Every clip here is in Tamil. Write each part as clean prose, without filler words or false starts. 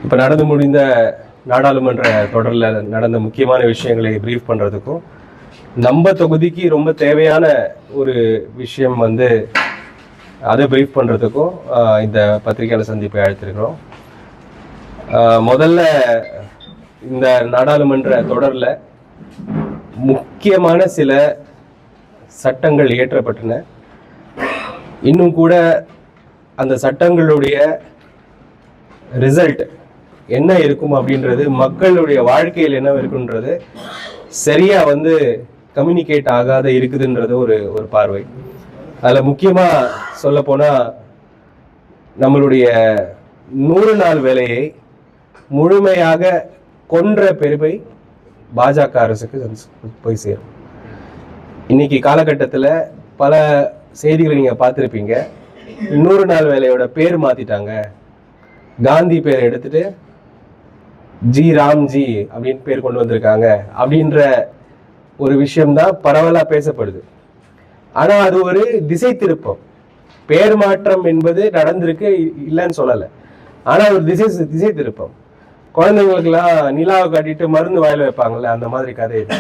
இப்போ நடந்து முடிந்த நாடாளுமன்ற தொடரில் நடந்த முக்கியமான விஷயங்களை ப்ரீஃப் பண்ணுறதுக்கும் நம்ம தொகுதிக்கு ரொம்ப தேவையான ஒரு விஷயம் அதை ப்ரீஃப் பண்ணுறதுக்கும் இந்த பத்திரிகையாளர் சந்திப்பை அழைத்திருக்கிறோம். முதல்ல இந்த நாடாளுமன்ற தொடரில் முக்கியமான சில சட்டங்கள் இயற்றப்பட்டன. இன்னும் கூட அந்த சட்டங்களுடைய ரிசல்ட் என்ன இருக்கும் அப்படின்றது, மக்களுடைய வாழ்க்கையில் என்ன இருக்குன்றது சரியா கம்யூனிகேட் ஆகாத இருக்குதுன்றது ஒரு பார்வை. அதில் முக்கியமாக சொல்ல போனால் நம்மளுடைய 100 நாள் வேலையை முழுமையாக கொன்ற பெருமை பாஜக அரசுக்கு போய் சேரும். இன்னைக்கு காலகட்டத்தில் பல செய்திகளை நீங்கள் பார்த்துருப்பீங்க. 100 நாள் வேலையோட பேர் மாற்றிட்டாங்க. காந்தி பேரை எடுத்துட்டு ஜி ராம்ஜி அப்படின்னு பேர் கொண்டு வந்திருக்காங்க அப்படின்ற ஒரு விஷயம்தான் பரவலா பேசப்படுது. ஆனா அது ஒரு திசை திருப்பம். பேர் மாற்றம் என்பது நடந்திருக்கு, இல்லைன்னு சொல்லலை. ஆனா ஒரு திசை திருப்பம். குழந்தைங்களுக்கெல்லாம் நிலாவை காட்டிட்டு மருந்து வாயில வைப்பாங்கல்ல, அந்த மாதிரி கதை இது.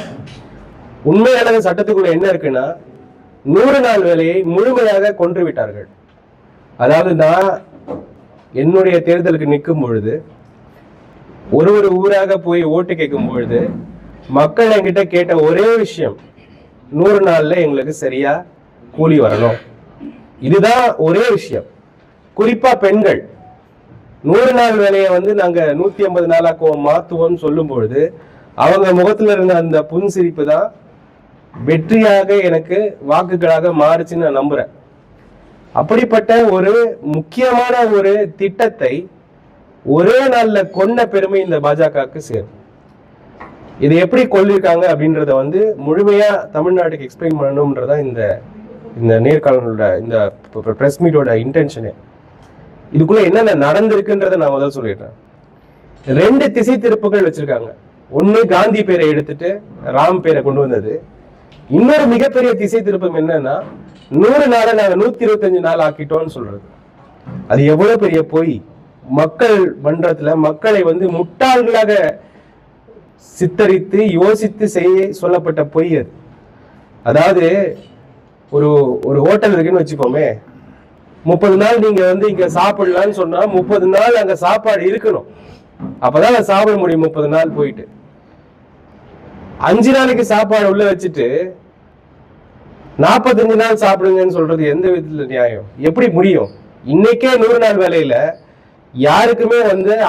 உண்மையான சட்டத்துக்குள்ள என்ன இருக்குன்னா, 100 நாள் வேலையை முழுமையாக கொன்று விட்டார்கள். அதாவது நான் என்னுடைய தேர்தலுக்கு நிற்கும் பொழுது, ஒரு ஊராக போய் ஓட்டு கேட்கும் பொழுது, மக்கள் என்கிட்ட கேட்ட ஒரே விஷயம், 100 நாள்ல எங்களுக்கு சரியா கூலி வரணும். இதுதான் ஒரே விஷயம். குறிப்பா பெண்கள் 100 நாள் வேலையை நாங்க 150 நாளாக்குவோம் மாத்துவோம்னு சொல்லும் பொழுது அவங்க முகத்துல இருந்த அந்த புன்சிரிப்பு தான் வெற்றியாக எனக்கு வாக்குகளாக மாறுச்சுன்னு நான் நம்புறேன். அப்படிப்பட்ட ஒரு முக்கியமான ஒரு திட்டத்தை ஒரே நாள்ல கொன்ன பெருமை இந்த பாஜகவுக்கு சேரும். இதை எப்படி கொள்ளிருக்காங்க அப்படின்றத முழுமையா தமிழ்நாட்டுக்கு எக்ஸ்பிளைன் பண்ணணும்ன்றதா இந்த நேர்காணலோட இந்த பிரஸ் மீட்டோட இன்டென்ஷனே. இதுக்குள்ள என்னென்ன நடந்திருக்குன்றத நான் முதல்ல சொல்லிடுறேன். 2 திசை திருப்புகள் வச்சிருக்காங்க. ஒண்ணு காந்தி பேரை எடுத்துட்டு ராம் பேரை கொண்டு வந்தது. இன்னொரு மிகப்பெரிய திசை திருப்பம் என்னன்னா, 100 நாளை நாங்க 125 நாள் ஆக்கிட்டோம்னு சொல்றது. அது எவ்வளவு பெரிய பொய். மக்கள் மன்றத்துல மக்களை முட்டாள்களாக சித்தரித்து யோசித்து செய்ய சொல்லப்பட்ட பொய் அது. அதாவது ஒரு ஹோட்டல் இருக்குன்னு வச்சுக்கோமே, 30 நாள் நீங்க இங்க சாப்பிடலான்னு சொன்னா 30 நாள் அங்க சாப்பாடு இருக்கணும். அப்பதான் சாப்பிட முடியும். 30 நாள் போயிட்டு 5 நாளைக்கு சாப்பாடு உள்ள வச்சுட்டு 45 நாள் சாப்பிடுங்கன்னு சொல்றது எந்த விதத்துல நியாயம்? எப்படி முடியும்? இன்னைக்கே 100 நாள் வேலையில யாருக்குமே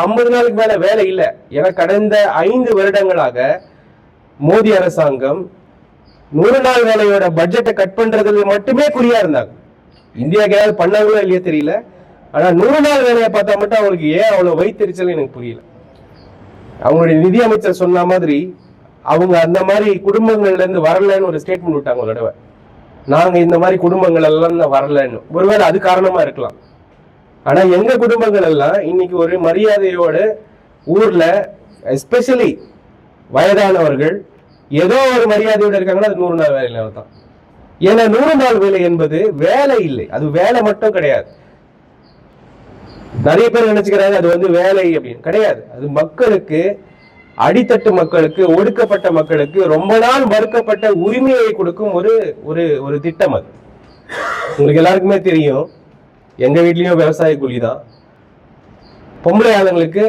50 நாளுக்கு மேல வேலை இல்லை. ஏன்னா கடந்த 5 வருடங்களாக மோடி அரசாங்கம் 100 நாள் வேலையோட பட்ஜெட்டை கட் பண்றதுல மட்டுமே குறியா இருந்தாங்க. இந்தியாவுக்கு ஏதாவது பண்ணாங்களோ இல்லையே தெரியல. ஆனா 100 நாள் வேலையை பார்த்தா மட்டும் அவங்களுக்கு ஏன் அவ்வளவு வைத்தறிச்சல் எனக்கு புரியல. அவங்களுடைய நிதி அமைச்சர் சொன்ன மாதிரி அவங்க அந்த மாதிரி குடும்பங்கள்ல இருந்து வரலன்னு ஒரு ஸ்டேட்மெண்ட் விட்டாங்க ஒரு தடவை. நாங்க இந்த மாதிரி குடும்பங்கள் எல்லாம் வரலன்னு. ஒருவேளை அது காரணமா இருக்கலாம். ஆனா எங்க குடும்பங்கள் எல்லாம் இன்னைக்கு ஒரு மரியாதையோட ஊர்ல, எஸ்பெஷலி வயதானவர்கள் ஏதோ ஒரு மரியாதையோட இருக்காங்கன்னா அது 100 நாள் வேலையில தான். ஏன்னா 100 நாள் வேலை என்பது வேலை இல்லை. அது வேலை மட்டும் கிடையாது. நிறைய பேர் நினைச்சுக்கிறாங்க அது வேலை அப்படின்னு. கிடையாது. அது மக்களுக்கு, அடித்தட்டு மக்களுக்கு, ஒடுக்கப்பட்ட மக்களுக்கு ரொம்ப நாள் மறுக்கப்பட்ட உரிமையை கொடுக்கும் ஒரு திட்டம் அது. உங்களுக்கு எல்லாருக்குமே தெரியும், எங்க வீட்லயும் விவசாய கூலி தான். பொம்பளை ஆளுங்களுக்கு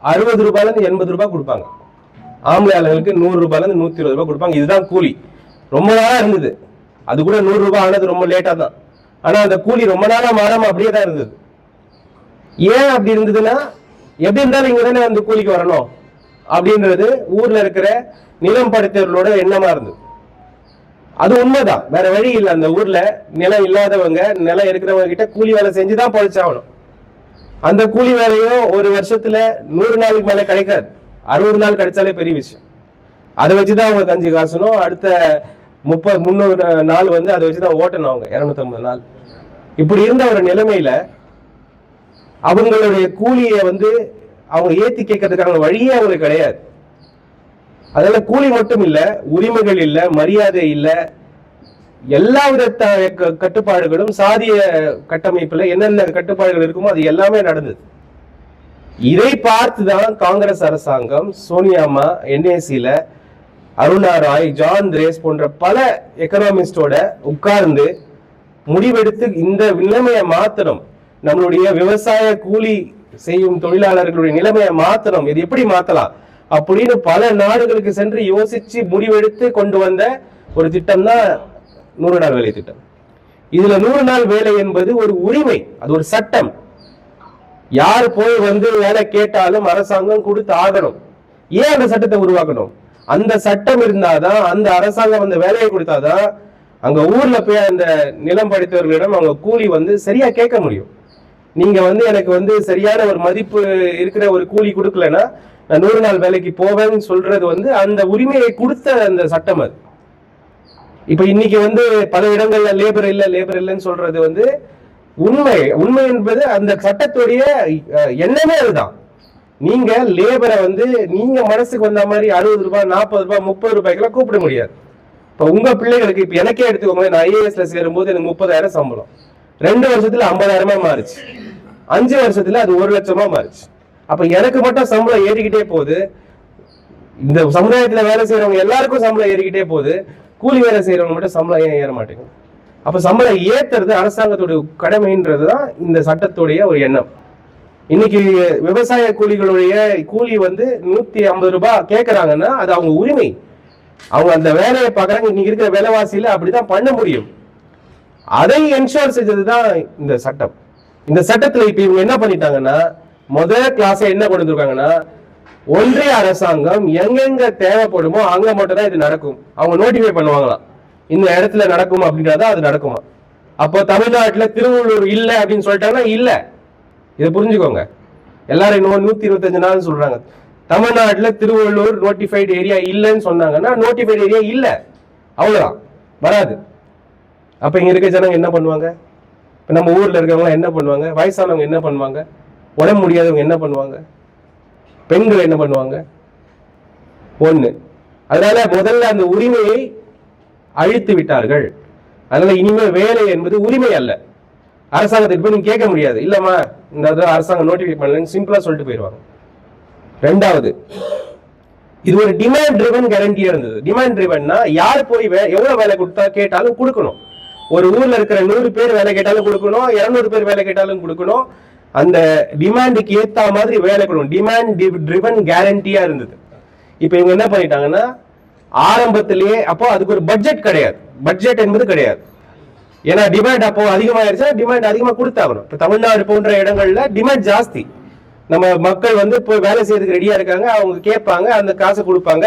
60 ரூபாயில இருந்து 80 ரூபாய் கொடுப்பாங்க. ஆம்பளை ஆளுங்களுக்கு 100 ரூபாயில இருந்து 120 ரூபாய் கொடுப்பாங்க. இதுதான் கூலி. ரொம்ப நாளா இருந்தது. அது கூட 100 ரூபாய் ஆனது ரொம்ப லேட்டா தான். ஆனா அந்த கூலி ரொம்ப நாளா மாறாம அப்படியே தான் இருந்தது. ஏன் அப்படி இருந்ததுன்னா, எப்படி இருந்தாலும் இங்க தானே கூலிக்கு வரணும் அப்படின்றது ஊர்ல இருக்கிற நிலம் படைத்தவர்களோட எண்ணமா இருந்தது. அது உண்மைதான், வேற வழி இல்லை. அந்த ஊர்ல நிலம் இல்லாதவங்க, நிலம் இருக்கிறவங்க கிட்ட கூலி வேலை செஞ்சுதான் பொழைச்சாகணும். அந்த கூலி வேலையும் ஒரு வருஷத்துல 100 நாளுக்கு மேல கிடைக்காது. 60 நாள் கிடைச்சாலே பெரிய விஷயம். அதை வச்சுதான் அவங்க கஞ்சி காசணும். அடுத்த 300 நாள் அதை வச்சுதான் ஓட்டணும் அவங்க 250 நாள். இப்படி இருந்த ஒரு நிலைமையில அவங்களுடைய கூலியை அவங்க ஏத்தி கேட்கறதுக்கான வழியே அவங்களுக்கு கிடையாது. அதனால கூலி மட்டும் இல்ல, உரிமைகள் இல்ல, மரியாதை இல்ல, எல்லா வித கட்டுப்பாடுகளும், சாதிய கட்டமைப்புல என்னென்ன கட்டுப்பாடுகள் இருக்குமோ அது எல்லாமே நடந்தது. இதை பார்த்துதான் காங்கிரஸ் அரசாங்கம், சோனியா அம்மா என்ஏசில அருணா ராய், ஜான் திரேஸ் போன்ற பல எக்கனாமிஸ்டோட உட்கார்ந்து முடிவெடுத்து இந்த நிலைமையை மாத்தணும், நம்மளுடைய விவசாய கூலி செய்யும் தொழிலாளர்களுடைய நிலைமையை மாத்தணும், இது எப்படி மாத்தலாம் அப்படின்னு பல நாடுகளுக்கு சென்று யோசிச்சு முடிவெடுத்து கொண்டு வந்த ஒரு திட்டம் தான் 100 நாள் வேலை திட்டம். இதுல 100 நாள் வேலை என்பது ஒரு உரிமை, அது ஒரு சட்டம். யார் போய் வேலை கேட்டாலும் அரசாங்கம் கொடுத்து ஆகணும். ஏன் அந்த சட்டத்தை உருவாக்கணும்? அந்த சட்டம் இருந்தாதான், அந்த அரசாங்கம் அந்த வேலையை கொடுத்தாதான் அங்க ஊர்ல போய் அந்த நிலம் படித்தவர்களிடம் அவங்க கூலி சரியா கேட்க முடியும். நீங்க எனக்கு சரியான ஒரு மதிப்பு இருக்கிற ஒரு கூலி கொடுக்கலன்னா நான் 100 நாள் வேலைக்கு போவேன்னு சொல்றது அந்த உரிமையை கொடுத்த அந்த சட்டம் அது. இப்ப இன்னைக்கு பல இடங்கள்ல லேபர் இல்லைன்னு சொல்றது உண்மை என்பது அந்த சட்டத்துடைய எண்ணமே அதுதான். நீங்க லேபரை நீங்க மனசுக்கு வந்த மாதிரி 60 ரூபாய், 40 ரூபாய், 30 ரூபாய்க்கெல்லாம் கூப்பிட முடியாது. இப்ப உங்க பிள்ளைகளுக்கு இப்ப எனக்கே எடுத்துக்கோங்க, நான் ஐஏஎஸ்ல சேரும்போது எனக்கு 30,000 சம்பளம், 2 வருஷத்துல 50,000 மாறுச்சு, 5 வருஷத்துல அது 1 லட்சமா மாறுச்சு. அப்ப எனக்கு மட்டும் சம்பளம் ஏறிக்கிட்டே போகுது, இந்த சமுதாயத்துல வேலை செய்யறவங்க எல்லாருக்கும் சம்பளம் ஏறிக்கிட்டே போகுது, கூலி வேலை செய்யறவங்க மட்டும் சம்பளம் ஏன் ஏற மாட்டேங்குது? அப்ப சம்பளம் ஏத்துறது அரசாங்கத்துடைய கடமைன்றதுதான் இந்த சட்டத்துடைய ஒரு எண்ணம். இன்னைக்கு விவசாய கூலிகளுடைய கூலி 150 ரூபாய் கேட்கறாங்கன்னா அது அவங்க உரிமை, அவங்க அந்த வேலையை பாக்குறாங்க. இன்னைக்கு இருக்கிற விலைவாசியில அப்படிதான் பண்ண முடியும். அதை என்ஷோர் செஞ்சதுதான் இந்த சட்டம். இந்த சட்டத்துல இப்ப இவங்க என்ன பண்ணிட்டாங்கன்னா, முதல் கிளாஸ் என்ன கொண்டு வந்திருக்காங்கன்னா, ஒன்றிய அரசாங்கம் எங்கெங்க தேவைப்படுமோ அங்க மட்டும் தான் இது நடக்கும். அவங்க நோட்டிஃபை பண்ணுவாங்களாம், இந்த இடத்துல நடக்கும் அப்படின்றதா அது நடக்குமா. அப்போ தமிழ்நாட்டுல திருவள்ளூர் இல்ல அப்படின்னு சொல்லிட்டாங்கன்னா இல்ல, இதை புரிஞ்சுக்கோங்க. எல்லாரும் இன்னும் 125 நாள் சொல்றாங்க. தமிழ்நாட்டுல திருவள்ளூர் நோட்டிஃபைடு ஏரியா இல்லைன்னு சொன்னாங்கன்னா நோட்டிஃபைடு ஏரியா இல்ல, அவ்வளவுதான், வராது. அப்ப இங்க இருக்க ஜனங்க என்ன பண்ணுவாங்க? இப்ப நம்ம ஊர்ல இருக்கவங்க என்ன பண்ணுவாங்க? வயசானவங்க என்ன பண்ணுவாங்க? உடம்பு முடியாதவங்க என்ன பண்ணுவாங்க? பெண்கள் என்ன பண்ணுவாங்க? ஒண்ணு. அதனால முதல்ல அந்த உரிமையை அழித்து விட்டார்கள். அதனால இனிமே வேலை என்பது உரிமை அல்ல. அரசாங்கத்துக்கு போய் நீங்க கேட்க முடியாது, இல்லம்மா இந்த அரசாங்கம் நோட்டிஃபை பண்ணலன்னு சிம்பிளா சொல்லிட்டு போயிடுவாங்க. ரெண்டாவது, இது ஒரு டிமாண்ட் ட்ரிவன் கேரண்டியா இருந்தது. டிமாண்ட் ட்ரிவன்னா யார் போய் எவ்வளவு வேலை கொடுத்தா கேட்டாலும் கொடுக்கணும். ஒரு ஊர்ல இருக்கிற 100 பேர் வேலை கேட்டாலும் கொடுக்கணும், 200 பேர் வேலை கேட்டாலும் கொடுக்கணும். அந்த டிமாண்டுக்கு ஏத்த மாதிரி வேலை கொடுக்கணும். டிமாண்ட் ட்ரிவன் கேரண்டியா இருந்தது. இப்ப இவங்க என்ன பண்ணிட்டாங்கன்னா, ஆரம்பத்திலேயே அப்போ அதுக்கு ஒரு பட்ஜெட் கிடையாது, பட்ஜெட் என்பது கிடையாது. ஏன்னா டிமாண்ட் அப்போ அதிகமாயிருச்சா, டிமாண்ட் அதிகமா கொடுத்தாகணும். இப்ப தமிழ்நாடு போன்ற இடங்கள்ல டிமாண்ட் ஜாஸ்தி, நம்ம மக்கள் போய் வேலை செய்யறதுக்கு ரெடியா இருக்காங்க, அவங்க கேட்பாங்க, அந்த காசை கொடுப்பாங்க.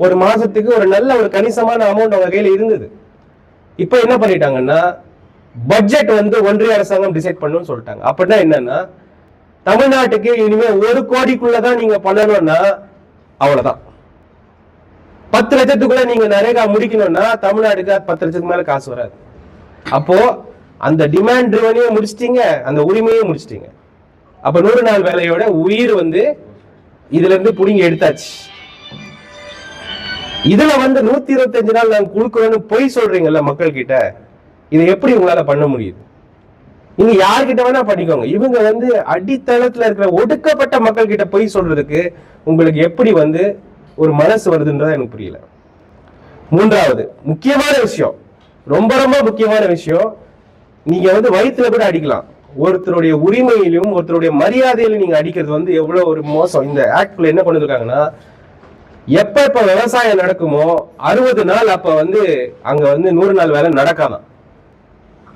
ஒரு மாசத்துக்கு ஒரு நல்ல ஒரு கணிசமான அமௌண்ட் அவங்க கையில இருந்தது. இப்ப என்ன பண்ணிட்டாங்கன்னா, பட்ஜெட் ஒன்றிய அரசாங்கம் டிசைட் பண்ணணும்னு சொல்லிட்டாங்க. அப்படின்னா என்னன்னா, தமிழ்நாட்டுக்கு இனிமே 1 கோடிக்குள்ளதான் நீங்க பண்ணணும்னா அவ்வளவுதான். 10 லட்சத்துக்குள்ள நீங்க நரேகா முடிக்கணும்னா தமிழ்நாட்டுக்கு 10 லட்சத்துக்கு மேல காசு வராது. அப்போ அந்த டிமாண்ட் ட்ரிவனையும் முடிச்சிட்டீங்க, அந்த உரிமையும் முடிச்சிட்டீங்க. அப்ப 100 நாள் வேலையோட உயிர் இதுல இருந்து புடிங்க எடுத்தாச்சு. இதுல 125 நாள் நாங்க கொடுக்கணும்னு பொய் சொல்றீங்கல்ல மக்கள் கிட்ட, இதை எப்படி உங்களால பண்ண முடியுது? நீங்க யார்கிட்ட வேணா பண்ணிக்கோங்க. இவங்க அடித்தளத்துல இருக்கிற ஒடுக்கப்பட்ட மக்கள் கிட்ட பொய் சொல்றதுக்கு உங்களுக்கு எப்படி ஒரு மனசு வருதுன்றத எனக்கு புரியல. மூன்றாவது முக்கியமான விஷயம், ரொம்ப ரொம்ப முக்கியமான விஷயம், நீங்க வயிற்றுல கூட அடிக்கலாம். ஒருத்தருடைய உரிமையிலும் ஒருத்தருடைய மரியாதையிலும் நீங்க அடிக்கிறது எவ்வளவு ஒரு மோசம். இந்த ஆக்ட்ல என்ன கொண்டு இருக்காங்கன்னா, எப்ப விவசாயம் நடக்குமோ 60 நாள் அப்ப அங்க 100 நாள் வேலை நடக்காதான்.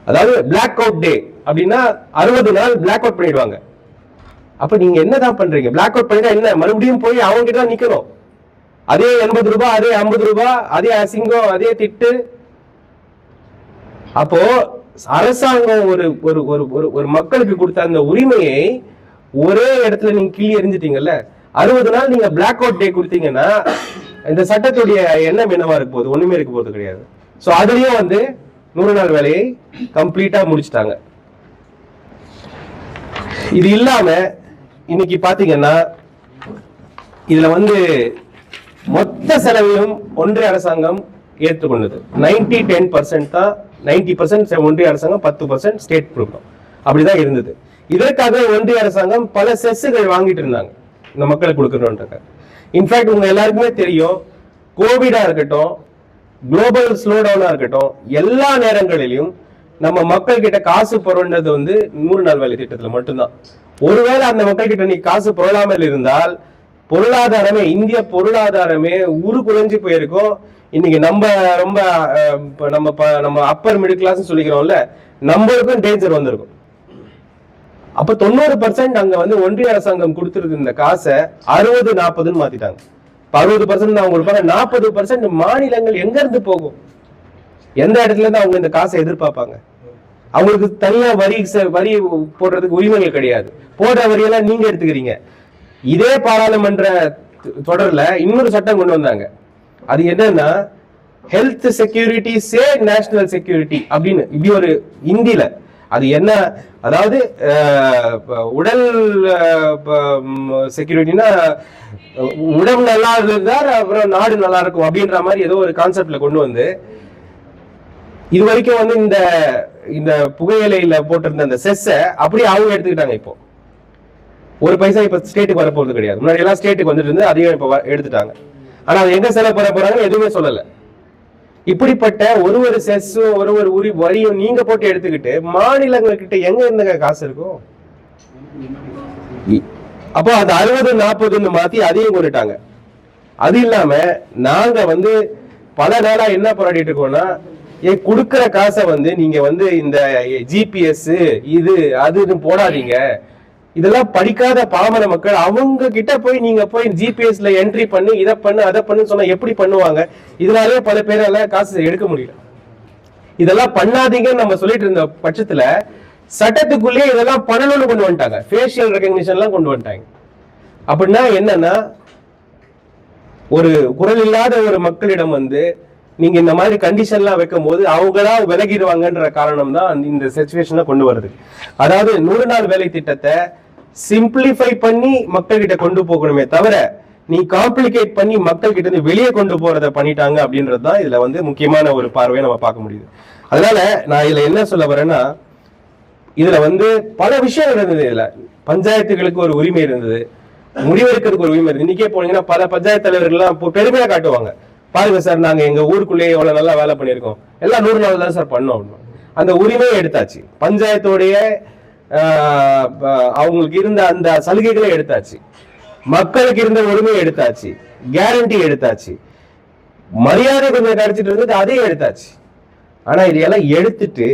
அதாவது பிளாக் அவுட் டே அப்படின்னா 60 நாள் பிளாக் அவுட் பண்ணிடுவாங்க. அப்ப நீங்க என்னதான் பண்றீங்க? பிளாக் அவுட் பண்ணிட்டா என்ன, மறுபடியும் போய் அவங்க கிட்ட நிக்கணும். அதே 80 ரூபாய், அதே 50 ரூபாய், அதே அசிங்கம், அதே திட்டு. அப்போ அரசாங்கம் ஒரு மக்களுக்கு கொடுத்த அந்த உரிமையை ஒரே இடத்துல நீங்க கீழே எரிஞ்சிட்டீங்கல்ல. 60 நாள் நீங்க பிளாக் அவுட் டே கொடுத்தீங்கன்னா இந்த சட்டத்துடைய எண்ணம் என்னவா இருக்க போகுது? ஒண்ணுமே இருக்க போறது கிடையாது. சோ அதுலயும் 100 நாள் வேலையை கம்ப்ளீட்டா முடிச்சுட்டாங்க. இது இல்லாம இன்னைக்கு பாத்தீங்கன்னா இதுல மொத்த செலவையும் ஒன்றிய அரசாங்கம் ஏற்றுக்கொண்டது. 90-10% தான், 90% ஒன்றிய அரசாங்கம், 10% ஸ்டேட் கொடுக்கணும். அப்படிதான் இருந்தது. இதற்காக ஒன்றிய அரசாங்கம் பல செஸ்ஸுகள் வாங்கிட்டு இருந்தாங்க இந்த மக்களுக்கு கொடுக்கணும்ன்ற. இன்ஃபேக்ட் உங்க எல்லாருக்குமே தெரியும், கோவிடா இருக்கட்டும், குளோபல் ஸ்லோடவுனா இருக்கட்டும், எல்லா நேரங்களிலும் நம்ம மக்கள் கிட்ட காசு புரண்டது வந்து 100 நாள் வேலை திட்டத்துல மட்டும்தான். ஒருவேளை அந்த மக்கள் கிட்ட நீ காசு புரளாமல் இருந்தால் பொருளாதாரமே, இந்திய பொருளாதாரமே குலைஞ்சு போயிருக்கும். இன்னைக்கு நம்ம ரொம்ப நம்ம அப்பர் மிடில் கிளாஸ் சொல்லிக்கிறோம்ல, நம்மளுக்கும் டேஞ்சர் வந்திருக்கும். அப்ப 90% அங்க வந்து ஒன்றிய அரசாங்கம் கொடுத்துருக்கு இந்த காசை 60-40 மாத்திட்டாங்க. 60% தான் அவங்க கொடுப்பாங்க, 40% மாநிலங்கள் எங்க இருந்து போகும்? எந்த இடத்துல இருந்து அவங்க இந்த காசை எதிர்பார்ப்பாங்க? அவங்களுக்கு தனியா வரி போடுறதுக்கு உரிமைகள் கிடையாது. போடுற வரியெல்லாம் நீங்க எடுத்துக்கிறீங்க. இதே பாராளுமன்ற தொடர்ல இன்னொரு சட்டம் கொண்டு வந்தாங்க. அது என்னன்னா, ஹெல்த் செக்யூரிட்டி சே நேஷனல் செக்யூரிட்டி அப்படின்னு, இப்படி ஒரு இந்தியில. அது என்ன, அதாவது உடல் செக்யூரிட்டினா உடம்பு நல்லா இருந்தா அப்புறம் நாடு நல்லா இருக்கும் அப்படின்ற மாதிரி ஏதோ ஒரு கான்செப்ட்ல கொண்டு வந்து, இது வரைக்கும் வந்து இந்த புகையிலையில போட்டிருந்த அந்த செஸ்ஸை அப்படியே அவங்க எடுத்துக்கிட்டாங்க. இப்போ ஒரு பைசா இப்ப ஸ்டேட்டுக்கு வர போறது கிடையாது. முன்னாடி எல்லாம் ஸ்டேட்டுக்கு வந்துட்டு இருந்து அதையும் இப்ப எடுத்துட்டாங்க. ஆனா அது எங்க செலவு பண்ண போறாங்க எதுவுமே சொல்லல. இப்படிப்பட்ட ஒரு செஸ்ஸும் ஒரு வரியும் நீங்க போட்டு எடுத்துக்கிட்டு மாநிலங்கள் கிட்ட எங்க இருந்த காசு இருக்கும்? அப்போ அது 60-40 மாத்தி அதையும் கொண்டுட்டாங்க. அது இல்லாம நாங்க வந்து பல நாளா என்ன போராடிட்டு இருக்கோம்னா, கொடுக்கிற காசை வந்து நீங்க வந்து இந்த ஜிபிஎஸ் இது அதுன்னு போடாதீங்க. இதெல்லாம் படிக்காத பாமர மக்கள் அவங்க கிட்ட போய் நீங்க போய் ஜிபிஎஸ்ல என்ட்ரி பண்ணி இதை பண்ணு அதை பண்ணு சொன்னா எப்படி பண்ணுவாங்க? இதனாலே பல பேரால காசு எடுக்க முடியல. இதெல்லாம் பண்ணாதீங்கன்னு நம்ம சொல்லிட்டு இருந்த பட்சத்துல சட்டத்துக்குள்ளேயே இதெல்லாம் பண்ணணும்னு கொண்டு வந்துட்டாங்க. ஃபேஷியல் ரெகக்னிஷன் எல்லாம் கொண்டு வந்துட்டாங்க. அப்படின்னா என்னன்னா, ஒரு குரல் இல்லாத ஒரு மக்களிடம் வந்து நீங்க இந்த மாதிரி கண்டிஷன் எல்லாம் வைக்கும் போது அவங்களா விலகிடுவாங்கன்ற காரணம் தான் இந்த சிச்சுவேஷனை கொண்டு வருது. அதாவது 100 நாள் வேலை திட்டத்தை சிம்பிளிஃபை பண்ணி மக்கள் கிட்ட கொண்டு போகணுமே தவிர நீ காம்ப்ளிகேட் பண்ணி மக்கள் கிட்ட இருந்து வெளியே கொண்டு போறதை பண்ணிட்டாங்க அப்படின்றது தான் இதுல வந்து முக்கியமான ஒரு பார்வையை நம்ம பார்க்க முடியுது. அதனால நான் இதுல என்ன சொல்ல வரேன்னா, இதுல வந்து பல விஷயங்கள் இருந்தது. இதுல பஞ்சாயத்துகளுக்கு ஒரு உரிமை இருந்தது, முடிவெடுக்கிறதுக்கு ஒரு உரிமை இருந்தது. இன்னைக்கே போனீங்கன்னா பல பஞ்சாயத்து தலைவர்கள்லாம் பெருமையா காட்டுவாங்க, பாருங்க சார் நாங்க எங்க ஊருக்குள்ளேயே எவ்வளவு நல்லா வேலை பண்ணிருக்கோம், எல்லாம் 100 நாள் தான் சார் பண்ணோம். அந்த உரிமையை எடுத்தாச்சு, பஞ்சாயத்தோடைய அவங்களுக்கு இருந்த அந்த சலுகைகளை எடுத்தாச்சு, மக்களுக்கு இருந்த உரிமையை எடுத்தாச்சு, கேரண்டி எடுத்தாச்சு, மரியாதை கொஞ்சம் கிடைச்சிட்டு இருந்தது அதையும் எடுத்தாச்சு. ஆனா இதையெல்லாம் எடுத்துட்டு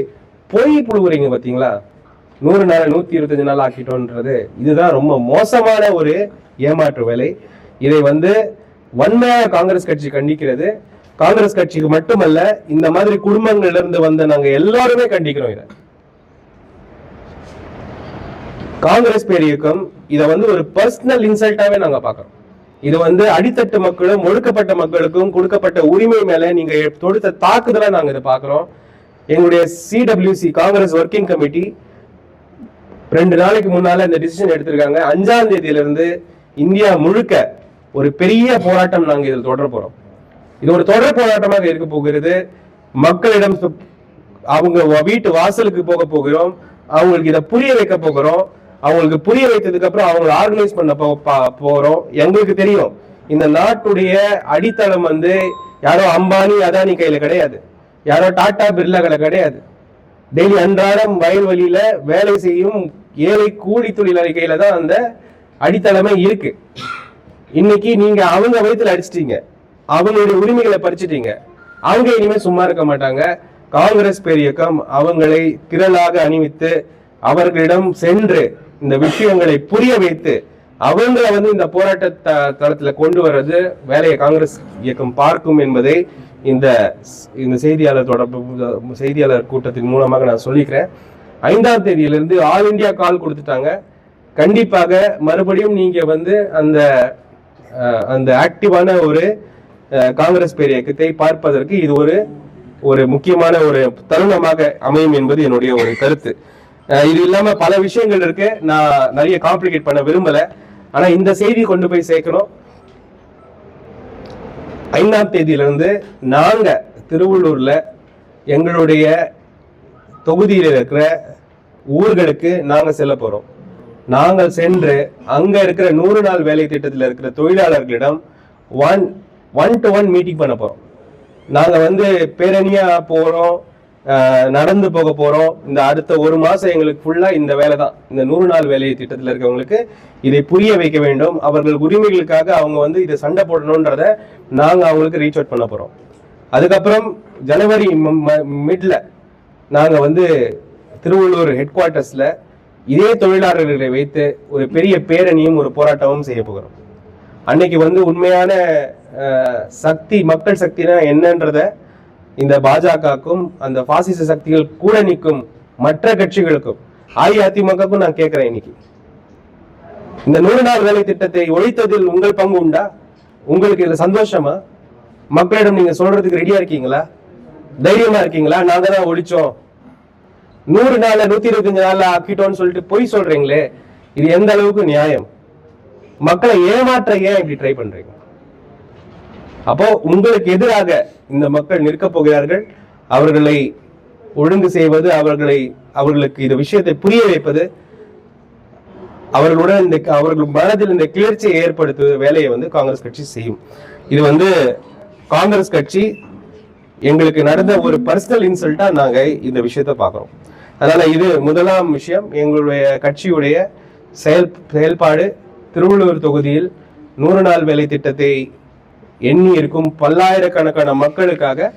போய் புழுவுறீங்க பாத்தீங்களா, 100 நாள் 125 நாள் ஆக்கிட்டோன்றது. இதுதான் ரொம்ப மோசமான ஒரு ஏமாற்று வேலை. இதை வந்து வன்மையா காங்கிரஸ் கட்சி கண்டிக்கிறது. காங்கிரஸ் கட்சிக்கு மட்டுமல்ல, இந்த மாதிரி குடும்பங்கள்ல இருந்து வந்த நாங்க எல்லாருமே கண்டிக்கிறோம். இத காங்கிரஸ் பேர் இயக்கம் இதை வந்து ஒரு பர்சனல் இன்சல்ட்டாவே நாங்க பாக்குறோம். இது வந்து அடித்தட்டு மக்களும் ஒடுக்கப்பட்ட மக்களுக்கும் கொடுக்கப்பட்ட உரிமை மேல நீங்க தொடுத்த தாக்குதலா நாங்க இதை பாக்குறோம். எங்களுடைய சிடபிள்யூசி காங்கிரஸ் ஒர்க்கிங் கமிட்டி 2 நாளைக்கு முன்னால இந்த டிசிஷன் எடுத்திருக்காங்க. 5ஆம் தேதியிலிருந்து இந்தியா முழுக்க ஒரு பெரிய போராட்டம் நாங்க இதில் தொடர போறோம். இது ஒரு தொடர் போராட்டமாக இருக்க போகிறது. மக்களிடம் அவங்க வீட்டு வாசலுக்கு போக போகிறோம், அவங்களுக்கு இதை புரிய வைக்க போகிறோம். அவங்களுக்கு புரிய வைத்ததுக்கு அப்புறம் அவங்களை ஆர்கனைஸ் பண்ண போறோம். எங்களுக்கு தெரியும் இந்த நாட்டுடைய அடித்தளம் வந்து யாரோ அம்பானி அதானி கையில கிடையாது, யாரோ டாடா பிர்லாக்களை கிடையாது. டெய்லி அன்றாடம் வயல்வெளியில வேலை செய்யும் ஏழை கூலி தொழிலாளி கையில தான் அந்த அடித்தளமே இருக்கு. இன்னைக்கு நீங்க அவங்க வயிற்றுல அடிச்சிட்டீங்க, அவங்களுடைய உரிமைகளை பறிச்சிட்டீங்க. அவங்க இனிமே சும்மா இருக்க மாட்டாங்க. காங்கிரஸ் பேர் இயக்கம் அவங்களை திரளாக அணிவித்து அவர்களிடம் சென்று இந்த விஷயங்களை புரிய வைத்து அவங்களை வந்து இந்த போராட்ட தளத்துல கொண்டு வர்றது வேலையை காங்கிரஸ் இயக்கம் பார்க்கும் என்பதை இந்த செய்தியாளர் கூட்டத்தின் மூலமாக நான் சொல்லிக்கிறேன். 5ஆம் தேதியிலிருந்து ஆல் இந்தியா கால் கொடுத்துட்டாங்க. கண்டிப்பாக மறுபடியும் நீங்க வந்து அந்த ஆக்டிவான ஒரு காங்கிரஸ் பேர் இயக்கத்தை பார்ப்பதற்கு இது ஒரு முக்கியமான ஒரு தருணமாக அமையும் என்பது என்னுடைய ஒரு கருத்து. இது இல்லாம பல விஷயங்கள் இருக்கு, நான் நிறைய காம்ப்ளிகேட் பண்ண விரும்பல. ஆனா இந்த செய்தி கொண்டு போய் சேர்க்கணும். 5ஆம் தேதியிலிருந்து நாங்க திருவள்ளூர்ல எங்களுடைய தொகுதியில் இருக்கிற ஊர்களுக்கு நாங்க செல்ல போறோம். நாங்கள் சென்று அங்க இருக்கிற 100 நாள் வேலை திட்டத்தில் இருக்கிற தொழிலாளர்களிடம் ஒன் டு ஒன் மீட்டிங் பண்ண போறோம். நாங்க வந்து பேரணியா போறோம், நடந்து போக போறோம். இந்த அடுத்த ஒரு மாசம் எங்களுக்கு ஃபுல்லா இந்த வேலை தான். இந்த 100 நாள் வேலை திட்டத்தில் இருக்கவங்களுக்கு இதை புரிய வைக்க வேண்டும். அவர்கள் உரிமைகளுக்காக அவங்க வந்து இதை சண்டை போடணும்ன்றத நாங்க அவங்களுக்கு ரீச் அவுட் பண்ண போறோம். அதுக்கப்புறம் ஜனவரி மிட்ல நாங்க வந்து திருவள்ளூர் ஹெட் குவார்ட்டர்ஸ்ல இதே தொழிலாளர்களை வைத்து ஒரு பெரிய பேரணியும் ஒரு போராட்டமும் செய்ய போகிறோம். அன்னைக்கு வந்து உண்மையான சக்தி, மக்கள் சக்தினா என்னன்றத இந்த பாஜகவுக்கும் அந்த பாசிச சக்திகள் கூட நிற்கும் மற்ற கட்சிகளுக்கும் அஇஅதிமுகவுக்கும் நான் கேட்கிறேன், இன்னைக்கு இந்த 100 நாள் வேலை திட்டத்தை ஒழித்ததில் உங்கள் பங்கு உண்டா? உங்களுக்கு இதுல சந்தோஷமா? மக்களிடம் நீங்க சொல்றதுக்கு ரெடியா இருக்கீங்களா? தைரியமா இருக்கீங்களா? நாங்க தான் ஒழிச்சோம், 100 நாள்ல 125 நாள்ல ஆக்கிட்டோம்னு சொல்லிட்டு பொய் சொல்றீங்களே, இது எந்த அளவுக்கு நியாயம்? மக்களை ஏமாற்ற ஏன் இப்படி ட்ரை பண்றீங்க? அப்போ உங்களுக்கு எதிராக இந்த மக்கள் நிற்க போகிறார்கள். அவர்களை ஒழுங்கு செய்வது, அவர்களுக்கு இந்த விஷயத்தை புரிய வைப்பது, அவர்களுடன் அவர்கள் மனதில் இந்த கிளர்ச்சியை ஏற்படுத்துவது வேலையை வந்து காங்கிரஸ் கட்சி செய்யும். இது வந்து காங்கிரஸ் கட்சி எங்களுக்கு நடந்த ஒரு பர்சனல் இன்சல்ட்டா நாங்க இந்த விஷயத்த பாக்குறோம். அதனால இது முதலாம் விஷயம். எங்களுடைய கட்சியுடைய செயல்பாடு திருவள்ளூர் தொகுதியில் 100 நாள் வேலை திட்டத்தை எண்ணி இருக்கும் பல்லாயிரக்கணக்கான மக்களுக்காக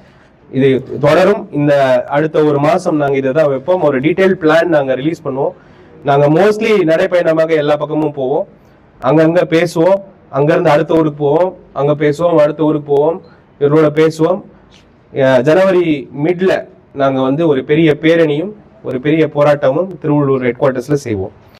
இது தொடரும். இந்த அடுத்த ஒரு மாசம் நாங்க இதை தான் வைப்போம். ஒரு டீடைல் பிளான் நாங்க ரிலீஸ் பண்ணுவோம். நாங்க மோஸ்ட்லி நடைப்பயணமாக எல்லா பக்கமும் போவோம், அங்கங்க பேசுவோம், அங்கிருந்து அடுத்த ஊருக்கு போவோம், அங்க பேசுவோம், அடுத்த ஊருக்கு போவோம், இவரோட பேசுவோம். ஜனவரி மிட்ல நாங்க வந்து ஒரு பெரிய பேரணியும் ஒரு பெரிய போராட்டமும் திருவள்ளூர் ஹெட் குவார்ட்டர்ஸ்ல செய்வோம்.